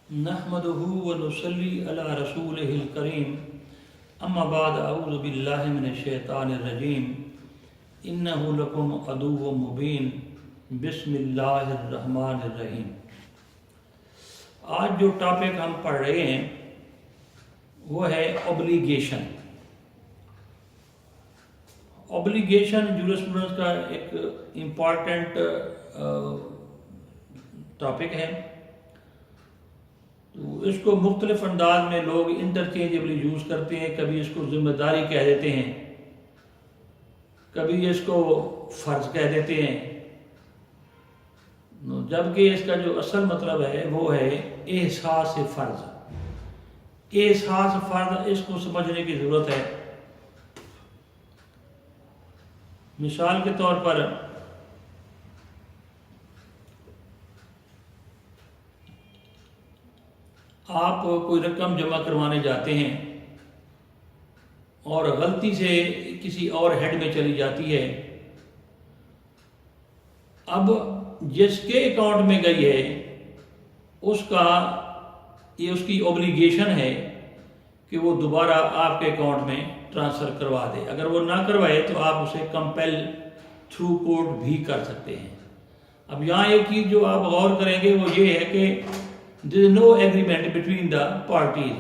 نحمده ونصلي على رسوله الكريم اما بعد اعوذ بالله من الشیطان الرجیم انه لکم عدو مبین بسم اللہ الرحمن الرحیم۔ آج جو ٹاپک ہم پڑھ رہے ہیں وہ ہے اوبلیگیشن۔ اوبلیگیشن جورسپروڈنس کا ایک امپارٹنٹ ٹاپک ہے، تو اس کو مختلف انداز میں لوگ انٹرچینجبلی یوز کرتے ہیں۔ کبھی اس کو ذمہ داری کہہ دیتے ہیں، کبھی اس کو فرض کہہ دیتے ہیں، جبکہ اس کا جو اصل مطلب ہے وہ ہے احساس فرض۔ احساس فرض، اس کو سمجھنے کی ضرورت ہے۔ مثال کے طور پر آپ کوئی رقم جمع کروانے جاتے ہیں اور غلطی سے کسی اور ہیڈ میں چلی جاتی ہے۔ اب جس کے اکاؤنٹ میں گئی ہے اس کی اوبلیگیشن ہے کہ وہ دوبارہ آپ کے اکاؤنٹ میں ٹرانسفر کروا دے۔ اگر وہ نہ کروائے تو آپ اسے کمپیل تھرو کورٹ بھی کر سکتے ہیں۔ اب یہاں ایک چیز جو آپ غور کریں گے وہ یہ ہے کہ there is no agreement between the parties۔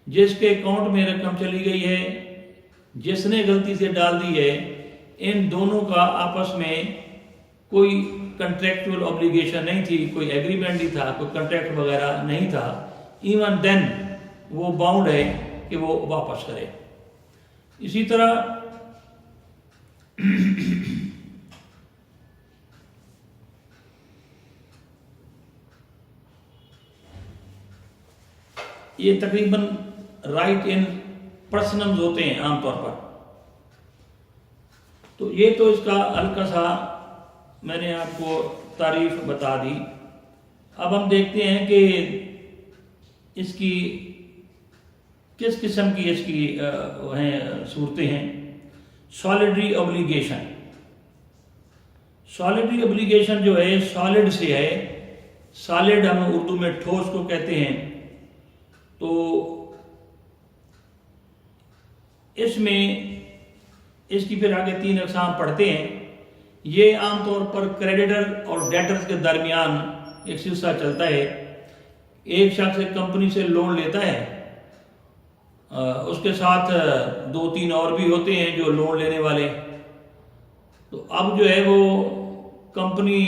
جس کے اکاؤنٹ میں رقم چلی گئی ہے، جس نے غلطی سے ڈال دی ہے، ان دونوں کا آپس میں کوئی کنٹریکچول اوبلیگیشن نہیں تھی، کوئی ایگریمنٹ نہیں تھا، کوئی کنٹریکٹ وغیرہ نہیں تھا۔ ایون دین وہ باؤنڈ ہے کہ وہ واپس کرے۔ اسی طرح یہ تقریباً رائٹ ان پرسنمز ہوتے ہیں عام طور پر۔ تو یہ تو اس کا ہلکا سا میں نے آپ کو تعریف بتا دی۔ اب ہم دیکھتے ہیں کہ اس کی کس قسم کی اس کی ہیں صورتیں ہیں۔ سالڈری اوبلیگیشن۔ سالڈری اوبلیگیشن جو ہے سالڈ سے ہے۔ سالڈ ہم اردو میں ٹھوس کو کہتے ہیں۔ تو اس میں اس کی پھر آگے 3 اقسام پڑھتے ہیں۔ یہ عام طور پر کریڈیٹر اور ڈیٹرز کے درمیان ایک سلسلہ چلتا ہے۔ ایک شخص ایک کمپنی سے لون لیتا ہے، اس کے ساتھ 2-3 اور بھی ہوتے ہیں جو لون لینے والے۔ تو اب جو ہے وہ کمپنی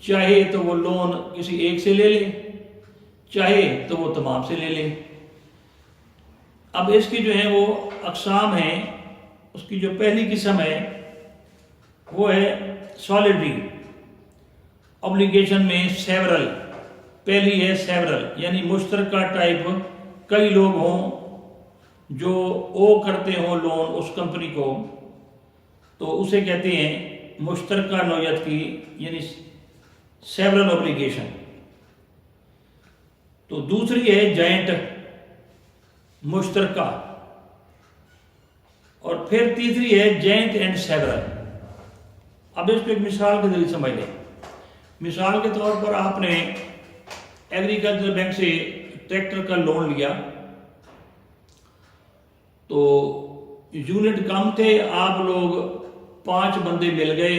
چاہے تو وہ لون کسی ایک سے لے لے، چاہے تو وہ تمام سے لے لیں۔ اب اس کی جو ہے وہ اقسام ہیں۔ اس کی جو پہلی قسم ہے وہ ہے سالڈری اوبلیگیشن میں سیورل۔ پہلی ہے سیورل، یعنی مشترکہ ٹائپ، کئی لوگ ہوں جو او کرتے ہوں لون اس کمپنی کو، تو اسے کہتے ہیں مشترکہ نوعیت کی، یعنی سیورل اوبلیگیشن۔ تو دوسری ہے جائنٹ، مشترکہ، اور پھر تیسری ہے جائنٹ اینڈ سیورل۔ اب اس کو ایک مثال کے ذریعے سمجھ لیں۔ مثال کے طور پر آپ نے ایگریکلچر بینک سے ٹریکٹر کا لون لیا، تو یونٹ کم تھے، آپ لوگ 5 بندے مل گئے،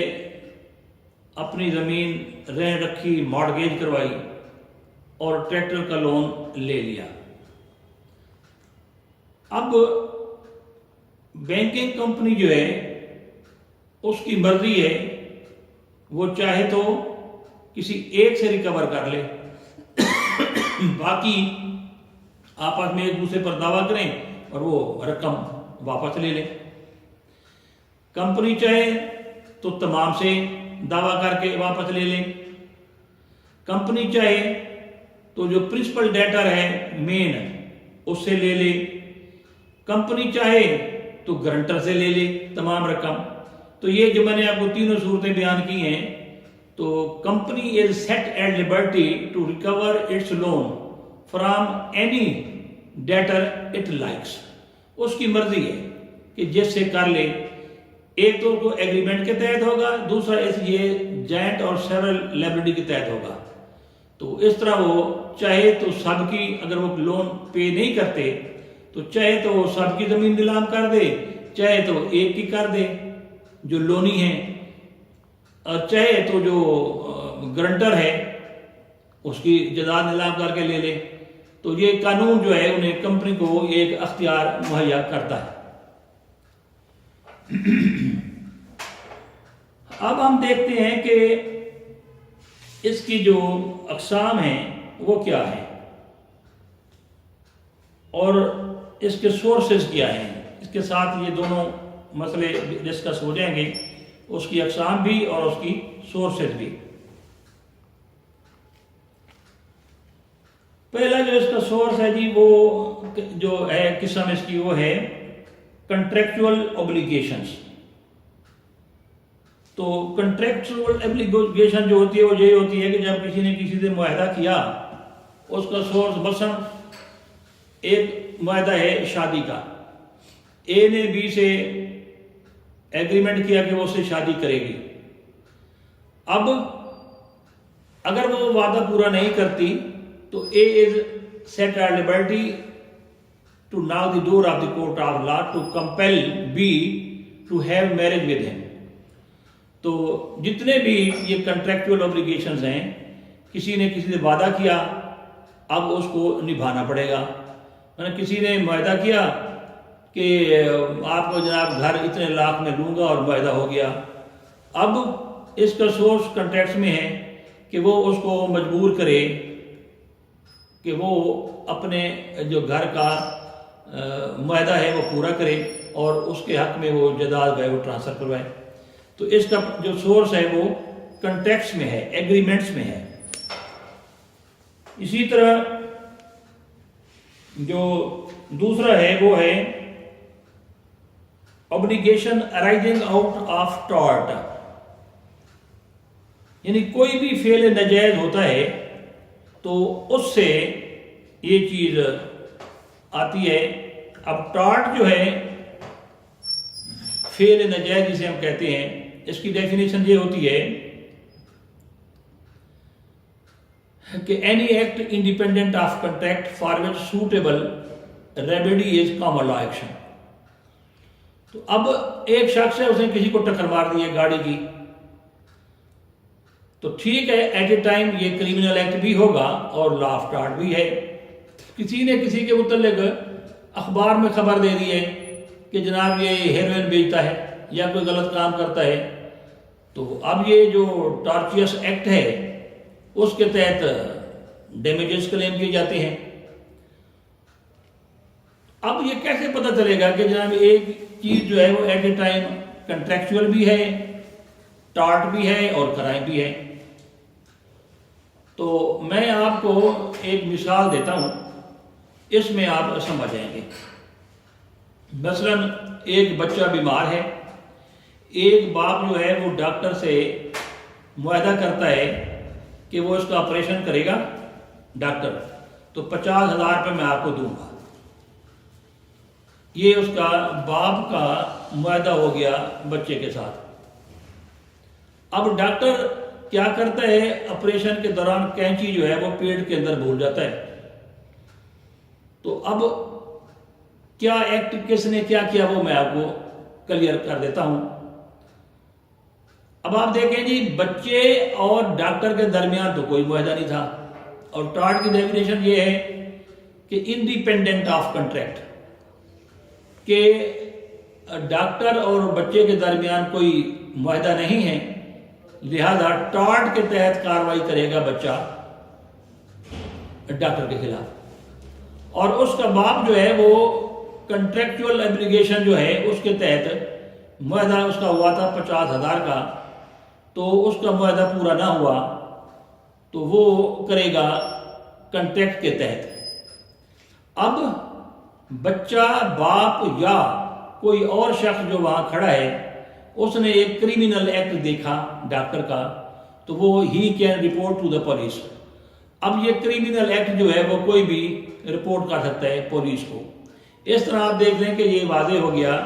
اپنی زمین رہن رکھی، مارگیج کروائی اور ٹریکٹر کا لون لے لیا۔ اب بینکنگ کمپنی جو ہے اس کی مرضی ہے، وہ چاہے تو کسی ایک سے ریکور کر لے، باقی آپس میں ایک دوسرے پر دعویٰ کریں اور وہ رقم واپس لے لیں۔ کمپنی چاہے تو تمام سے دعویٰ کر کے واپس لے لیں، کمپنی چاہے تو جو پرنسپل ڈیٹر ہے مین اس سے لے لے، کمپنی چاہے تو گرنٹر سے لے لے تمام رقم۔ تو یہ جو میں نے آپ کو تینوں صورتیں بیان کی ہیں، تو company is set at liberty to recover its loan from any debtor it likes. اس کی مرضی ہے کہ جس سے کر لے۔ ایک تو کو ایگریمنٹ کے تحت ہوگا، دوسرا یہ جائنٹ اور سیورل لائبلٹی کے تحت ہوگا۔ تو اس طرح وہ چاہے تو سب کی، اگر وہ لون پے نہیں کرتے تو چاہے تو وہ سب کی زمین نیلام کر دے، چاہے تو ایک کی کر دے جو لونی ہے، اور چاہے تو جو گرنٹر ہے اس کی جائیداد نیلام کر کے لے لے۔ تو یہ قانون جو ہے انہیں کمپنی کو ایک اختیار مہیا کرتا ہے۔ اب ہم دیکھتے ہیں کہ اس کی جو اقسام ہیں وہ کیا ہیں اور اس کے سورسز کیا ہیں۔ اس کے ساتھ یہ دونوں مسئلے ڈسکس ہو جائیں گے، اس کی اقسام بھی اور اس کی سورسز بھی۔ پہلا جو اس کا سورس ہے جی، وہ جو ہے قسم اس کی وہ ہے کنٹریکچول اوبلیگیشنز۔ تو کنٹریکچول اوبلیگیشن جو ہوتی ہے وہ یہ ہوتی ہے کہ جب کسی نے کسی سے معاہدہ کیا، اس کا سورس مثلاً ایک معاہدہ ہے شادی کا، اے نے بی سے ایگریمنٹ کیا کہ وہ اس سے شادی کرے گی۔ اب اگر وہ وعدہ پورا نہیں کرتی تو اے از set at liberty to knock the door of the court of law to compel B to have marriage with him۔ تو جتنے بھی یہ کنٹریکچول اوبلیگیشنز ہیں، کسی نے کسی سے وعدہ کیا، اب اس کو نبھانا پڑے گا۔ کسی نے معاہدہ کیا کہ آپ کو جناب گھر اتنے لاکھ میں دوں گا اور معاہدہ ہو گیا، اب اس کا سورس کنٹریکٹس میں ہے کہ وہ اس کو مجبور کرے کہ وہ اپنے جو گھر کا معاہدہ ہے وہ پورا کرے اور اس کے حق میں وہ جائیداد ہے وہ ٹرانسفر کروائے۔ تو اس کا جو سورس ہے وہ کنٹریکٹس میں ہے، ایگریمنٹس میں ہے۔ اسی طرح جو دوسرا ہے وہ ہے obligation arising out of tort، یعنی کوئی بھی فعل ناجائز ہوتا ہے تو اس سے یہ چیز آتی ہے۔ اب ٹارٹ جو ہے فعل ناجائز جسے ہم کہتے ہیں، اس کی ڈیفینیشن یہ ہوتی ہے کہ any act independent of contract for which suitable remedy is common law action۔ تو اب ایک شخص ہے، اس نے کسی کو ٹکر مار دی ہے گاڑی کی، تو ٹھیک ہے، ایٹ اے ٹائم یہ کریمنل ایکٹ بھی ہوگا اور لا آف ٹارٹ بھی ہے۔ کسی نے کسی کے متعلق اخبار میں خبر دے دی ہے کہ جناب یہ ہیروئن بیچتا ہے یا کوئی غلط کام کرتا ہے، تو اب یہ جو ٹارچیس ایکٹ ہے اس کے تحت ڈیمیجز کلیم کیے جاتے ہیں۔ اب یہ کیسے پتہ چلے گا کہ جناب ایک چیز جو ہے وہ ایٹ اے ٹائم کنٹریکچول بھی ہے، ٹارٹ بھی ہے اور کرائم بھی ہے؟ تو میں آپ کو ایک مثال دیتا ہوں، اس میں آپ سمجھ جائیں گے۔ مثلا ایک بچہ بیمار ہے، ایک باپ جو ہے وہ ڈاکٹر سے معاہدہ کرتا ہے کہ وہ اس کا آپریشن کرے گا ڈاکٹر، تو 50,000 روپے میں آپ کو دوں گا۔ یہ اس کا باپ کا معاہدہ ہو گیا بچے کے ساتھ۔ اب ڈاکٹر کیا کرتا ہے، آپریشن کے دوران کینچی جو ہے وہ پیٹ کے اندر بھول جاتا ہے۔ تو اب کیا ایکٹ کس نے کیا کیا وہ میں آپ کو کلیئر کر دیتا ہوں۔ اب آپ دیکھیں جی، بچے اور ڈاکٹر کے درمیان تو کوئی معاہدہ نہیں تھا، اور ٹارٹ کی ڈیفینیشن یہ ہے کہ انڈیپینڈنٹ آف کنٹریکٹ، کہ ڈاکٹر اور بچے کے درمیان کوئی معاہدہ نہیں ہے، لہذا ٹارٹ کے تحت کارروائی کرے گا بچہ ڈاکٹر کے خلاف، اور اس کا باپ جو ہے وہ کنٹریکچول ایبلیگیشن جو ہے اس کے تحت معاہدہ اس کا ہوا تھا 50,000 کا، تو اس کا معاہدہ پورا نہ ہوا تو وہ کرے گا کنٹریکٹ کے تحت۔ اب بچہ، باپ یا کوئی اور شخص جو وہاں کھڑا ہے، اس نے ایک کریمنل ایکٹ دیکھا ڈاکٹر کا، تو وہ ہی can report to the police. اب یہ کریمنل ایکٹ جو ہے وہ کوئی بھی رپورٹ کر سکتا ہے پولیس کو۔ اس طرح آپ دیکھ لیں کہ یہ واضح ہو گیا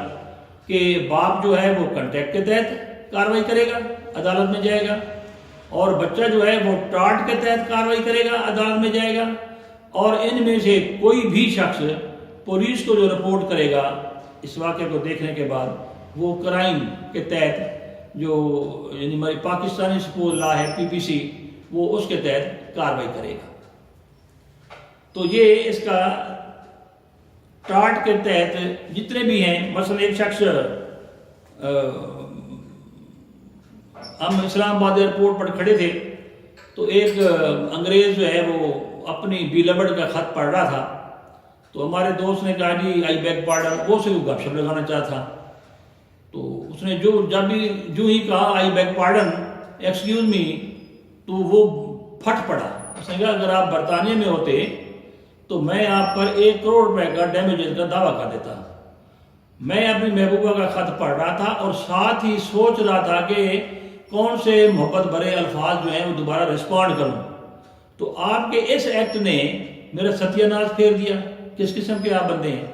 کہ باپ جو ہے وہ کنٹریکٹ کے تحت کارروائی کرے گا، عدالت میں جائے گا، اور بچہ جو ہے وہ ٹاٹ کے تحت کارروائی کرے گا، عدالت میں جائے گا، اور ان میں سے کوئی بھی شخص پولیس کو جو رپورٹ کرے گا اس واقعے کو دیکھنے کے بعد، وہ کرائم کے تحت جو یعنی ہماری پاکستانی سپوز لا ہے PPC، وہ اس کے تحت کارروائی کرے گا۔ تو یہ اس کا ٹاٹ کے تحت جتنے بھی ہیں، مثلا ایک شخص ہم اسلام آباد ایئرپورٹ پر کھڑے تھے تو ایک انگریز جو ہے وہ اپنی بیلبڈ کا خط پڑھ رہا تھا، تو ہمارے دوست نے کہا جی آئی بیگ پارڈن، وہ سے وہ گپ شپ لگانا چاہتا تھا، تو اس نے جو ہی کہا آئی بیگ پارڈن ایکسکیوز می، تو وہ پھٹ پڑا۔ اس نے کہا اگر آپ برطانیہ میں ہوتے تو میں آپ پر 1 کروڑ روپے کا ڈیمیجز کا دعویٰ کر دیتا۔ میں اپنی محبوبہ کا خط پڑھ رہا تھا اور ساتھ ہی سوچ رہا تھا کہ کون سے محبت بھرے الفاظ جو ہیں وہ دوبارہ رسپونڈ کروں، تو آپ کے اس ایکٹ نے میرا ستیہ ناش پھیر دیا۔ کس قسم کے آپ بندے ہیں؟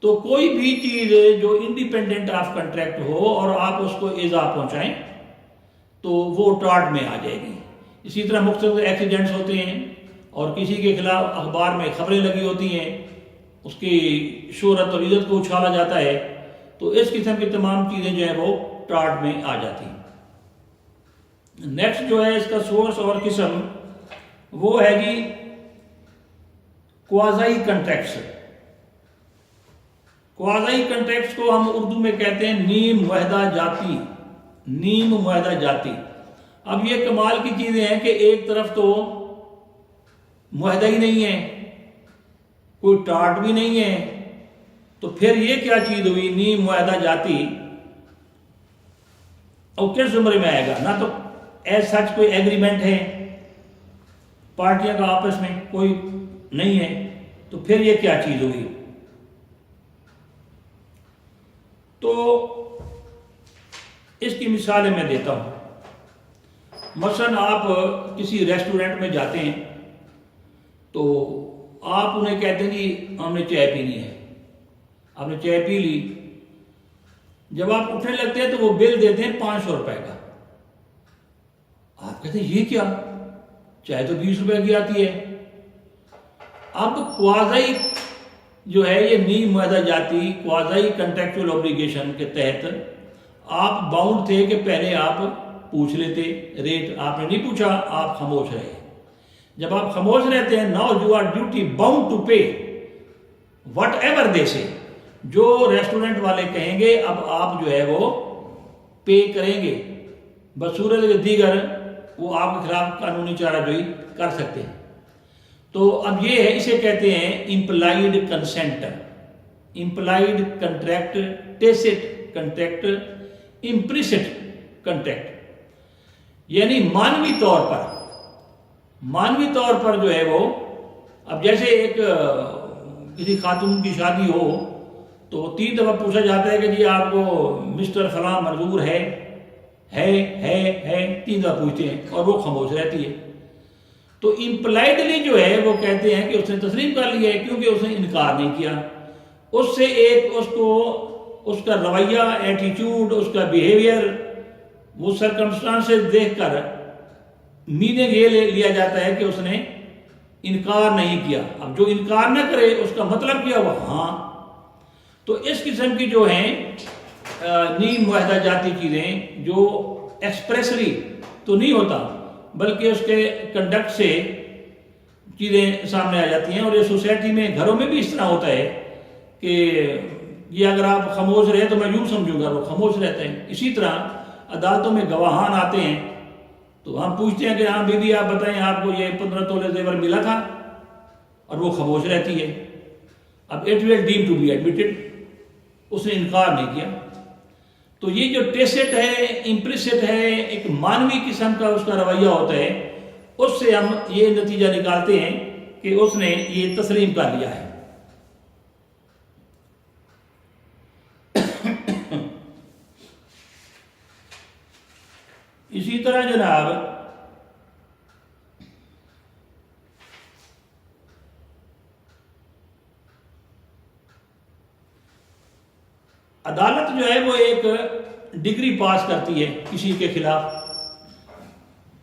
تو کوئی بھی چیز جو انڈیپینڈنٹ آف کنٹریکٹ ہو اور آپ اس کو ایذا پہنچائیں تو وہ ٹاٹ میں آ جائے گی۔ اسی طرح مختلف ایکسیڈنٹس ہوتے ہیں اور کسی کے خلاف اخبار میں خبریں لگی ہوتی ہیں، اس کی شہرت اور عزت کو اچھالا جاتا ہے، تو اس قسم کی تمام چیزیں جو ہیں وہ ٹاٹ میں آ جاتی ہیں۔ نیکسٹ جو ہے اس کا سورس اور قسم وہ ہے جی کوازائی کنٹریکٹس۔ کوازائی کنٹریکٹس کو ہم اردو میں کہتے ہیں نیم معاہدہ جاتی، نیم معاہدہ جاتی۔ اب یہ کمال کی چیزیں ہیں کہ ایک طرف تو معاہدہ ہی نہیں ہے، کوئی ٹاٹ بھی نہیں ہے، تو پھر یہ کیا چیز ہوئی نیم معاہدہ جاتی؟ اور کس زمرے میں آئے گا؟ نہ تو ایز سچ کوئی ایگریمنٹ ہے پارٹیاں کا آپس میں کوئی نہیں ہے، تو پھر یہ کیا چیز ہوئی؟ تو اس کی مثالیں میں دیتا ہوں۔ مثلا آپ کسی ریسٹورنٹ میں جاتے ہیں تو آپ انہیں کہتے ہیں جی ہم نے چائے پینی ہے، آپ نے چائے پی لی، جب آپ اٹھنے لگتے ہیں تو وہ بل دیتے ہیں 500 روپے کا۔ آپ کہتے ہیں یہ کیا، چائے تو 20 روپے کی آتی ہے۔ اب کوازائی جو ہے یہ نیم معاہدہ جاتی کوازائی کنٹریکچوئل اوبلیگیشن کے تحت آپ باؤنڈ تھے کہ پہلے آپ پوچھ لیتے ریٹ، آپ نے نہیں پوچھا، آپ خاموش رہے۔ جب آپ خاموش رہتے ہیں now you are duty bound to pay whatever they say, جو ریسٹورنٹ والے کہیں گے اب آپ جو ہے وہ پے کریں گے، بصورت دیگر وہ آپ کے خلاف قانونی چارہ جوئی کر سکتے ہیں۔ تو اب یہ ہے، اسے کہتے ہیں implied consent, implied contract, test contract, implicit contract, یعنی مانوی طور پر جو ہے وہ، اب جیسے ایک کسی خاتون کی شادی ہو تو 3 دفعہ پوچھا جاتا ہے کہ جی آپ کو مسٹر فلاں منظور ہے 3 دفعہ پوچھتے ہیں اور وہ خاموش رہتی ہے۔ تو امپلائڈلی جو ہے وہ کہتے ہیں کہ اس نے تسلیم کر لیا ہے کیونکہ اس نے انکار نہیں کیا، اس سے ایک اس کا رویہ، ایٹیٹیوڈ، اس کا بیہیویئر، وہ سرکمسٹانسز دیکھ کر میننگ یہ لیا جاتا ہے کہ اس نے انکار نہیں کیا۔ اب جو انکار نہ کرے اس کا مطلب کیا ہوا ہاں۔ تو اس قسم کی جو ہیں نیم معاہدہ جاتی چیزیں جو ایکسپریسلی تو نہیں ہوتا بلکہ اس کے کنڈکٹ سے چیزیں سامنے آ جاتی ہیں، اور یہ سوسائٹی میں گھروں میں بھی اس طرح ہوتا ہے کہ یہ اگر آپ خاموش رہے تو میں یوں سمجھوں گا وہ خاموش رہتے ہیں۔ اسی طرح عدالتوں میں گواہان آتے ہیں تو ہم پوچھتے ہیں کہ ہاں بی بی آپ بتائیں آپ کو یہ 15 تولے زیور ملا تھا، اور وہ خاموش رہتی ہے۔ اب it will deem to be admitted, اس نے انکار نہیں کیا۔ تو یہ جو ٹیسٹ ہے، امپلیسٹ ہے، ایک مانوی قسم کا اس کا رویہ ہوتا ہے، اس سے ہم یہ نتیجہ نکالتے ہیں کہ اس نے یہ تسلیم کر لیا ہے۔ اسی طرح جناب عدالت جو ہے وہ ایک ڈگری پاس کرتی ہے کسی کے خلاف،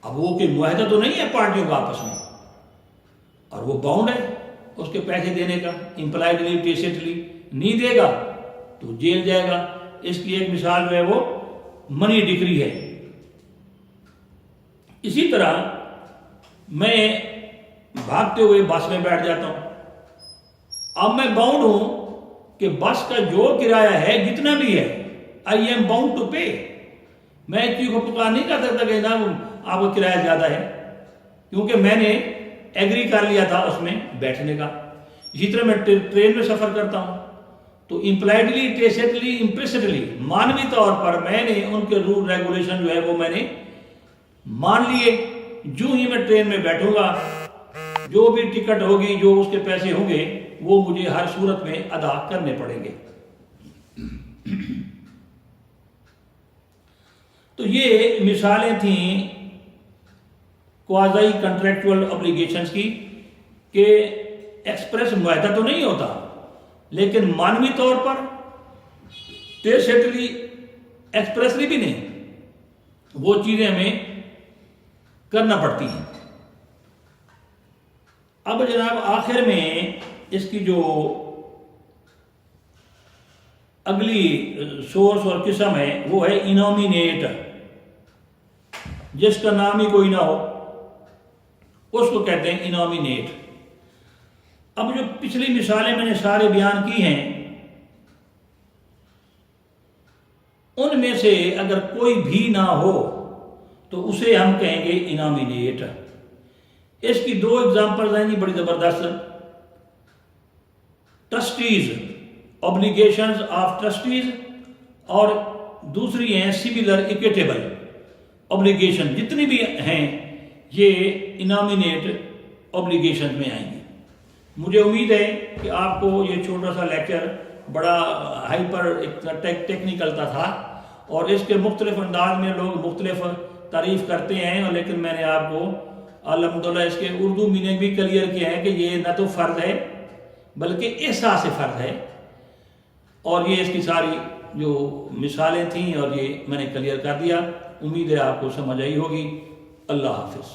اب وہ کوئی معاہدہ تو نہیں ہے پارٹیوں کا آپس میں، اور وہ باؤنڈ ہے اس کے پیسے دینے کا، امپلائڈلی ٹیسٹلی نہیں دے گا تو جیل جائے گا۔ اس کی ایک مثال جو ہے وہ منی ڈگری ہے۔ اسی طرح میں بھاگتے ہوئے بس میں بیٹھ جاتا ہوں، اب میں باؤنڈ ہوں کہ بس کا جو کرایہ ہے جتنا بھی ہے I am bound to pay. میں چیخ و پکار نہیں کر سکتا کہ جناب آپ کا کرایہ زیادہ ہے، کیونکہ میں نے ایگری کر لیا تھا اس میں بیٹھنے کا۔ اسی طرح میں ٹرین میں سفر کرتا ہوں تو امپلائڈلی ٹیسٹلی امپلیسٹلی مانوی طور پر میں نے ان کے رول ریگولیشن جو ہے وہ میں نے مان لیے۔ جو ہی میں ٹرین میں بیٹھوں گا جو بھی ٹکٹ ہوگی، جو اس کے پیسے ہوں گے، وہ مجھے ہر صورت میں ادا کرنے پڑیں گے۔ تو یہ مثالیں تھیں کوازائی کنٹریکچول اوبلیگیشنز کی، کہ ایکسپریس معاہدہ تو نہیں ہوتا لیکن مانوی طور پر ٹیسٹلی ایکسپریسلی بھی نہیں، وہ چیزیں ہمیں کرنا پڑتی ہیں۔ اب جناب آخر میں اس کی جو اگلی سورس اور قسم ہے وہ ہے انومینیٹ، جس کا نام ہی کوئی نہ ہو اس کو کہتے ہیں انومینیٹ۔ اب جو پچھلی مثالیں میں نے سارے بیان کی ہیں، ان میں سے اگر کوئی بھی نہ ہو تو اسے ہم کہیں گے انومینیٹ۔ اس کی دو ایگزامپلز ہیں جی بڑی زبردست۔ ٹرسٹیز، اوبلیگیشنز آف ٹرسٹیز، اور دوسری ہیں سملر اکویٹیبل اوبلیگیشن۔ جتنی بھی ہیں یہ انومینیٹ اوبلیگیشن میں آئیں گی۔ مجھے امید ہے کہ آپ کو یہ چھوٹا سا لیکچر بڑا ہائپر ٹیکنیکل تھا، اور اس کے مختلف انداز میں لوگ مختلف تعریف کرتے ہیں، اور لیکن میں نے آپ کو الحمدللہ اس کے اردو میننگ بھی کلیئر کیا ہے کہ یہ نہ تو فرض ہے بلکہ احساس فرض ہے، اور یہ اس کی ساری جو مثالیں تھیں اور یہ میں نے کلیئر کر دیا۔ امید ہے آپ کو سمجھ آئی ہوگی۔ اللہ حافظ۔